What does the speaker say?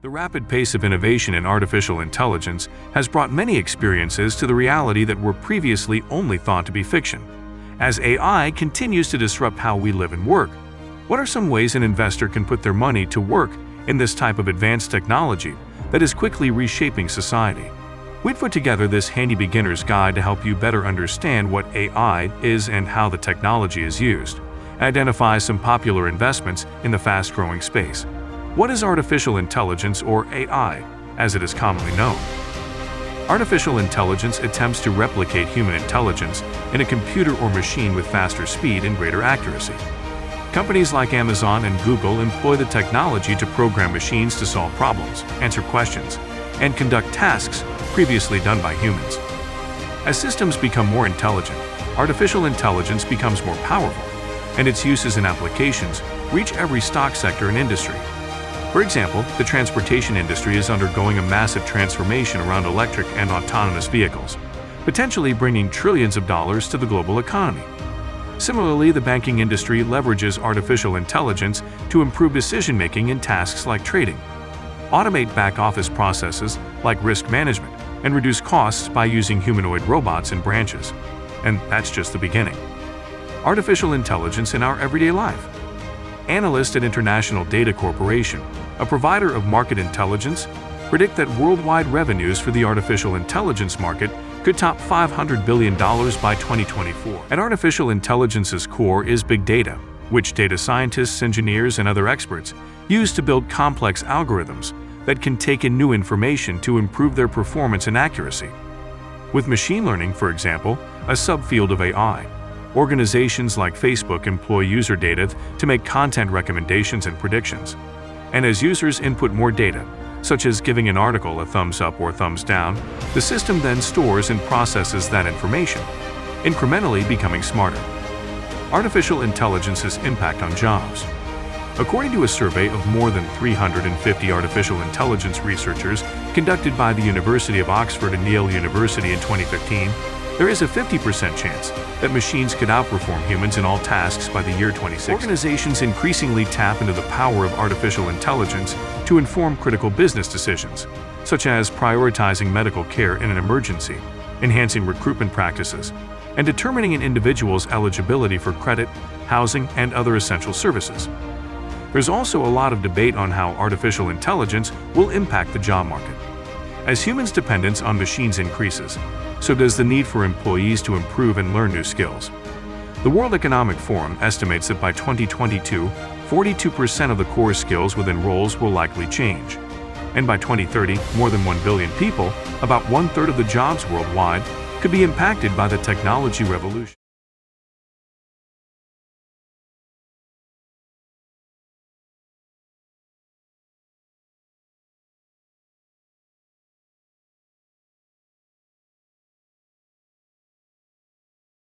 The rapid pace of innovation in artificial intelligence has brought many experiences to the reality that were previously only thought to be fiction. As AI continues to disrupt how we live and work, what are some ways an investor can put their money to work in this type of advanced technology that is quickly reshaping society? We've put together this handy beginner's guide to help you better understand what AI is and how the technology is used, and identify some popular investments in the fast-growing space. What is artificial intelligence, or AI, as it is commonly known? Artificial intelligence attempts to replicate human intelligence in a computer or machine with faster speed and greater accuracy. Companies like Amazon and Google employ the technology to program machines to solve problems, answer questions, and conduct tasks previously done by humans. As systems become more intelligent, artificial intelligence becomes more powerful, and its uses and applications reach every stock sector and industry. For example, the transportation industry is undergoing a massive transformation around electric and autonomous vehicles, potentially bringing trillions of dollars to the global economy. Similarly, the banking industry leverages artificial intelligence to improve decision-making in tasks like trading, automate back-office processes like risk management, and reduce costs by using humanoid robots in branches. And that's just the beginning. Artificial intelligence in our everyday life. Analysts at International Data Corporation, a provider of market intelligence, predict that worldwide revenues for the artificial intelligence market could top $500 billion by 2024. At artificial intelligence's core is big data, which data scientists, engineers, and other experts use to build complex algorithms that can take in new information to improve their performance and accuracy. With machine learning, for example, a subfield of AI, organizations like Facebook employ user data to make content recommendations and predictions. And as users input more data, such as giving an article a thumbs up or thumbs down, the system then stores and processes that information, incrementally becoming smarter. Artificial intelligence's impact on jobs. According to a survey of more than 350 artificial intelligence researchers conducted by the University of Oxford and Yale University in 2015, there is a 50% chance that machines could outperform humans in all tasks by the year 2060. Organizations increasingly tap into the power of artificial intelligence to inform critical business decisions, such as prioritizing medical care in an emergency, enhancing recruitment practices, and determining an individual's eligibility for credit, housing, and other essential services. There's also a lot of debate on how artificial intelligence will impact the job market. As humans' dependence on machines increases, so does the need for employees to improve and learn new skills. The World Economic Forum estimates that by 2022, 42% of the core skills within roles will likely change. And by 2030, more than 1 billion people, about one-third of the jobs worldwide, could be impacted by the technology revolution.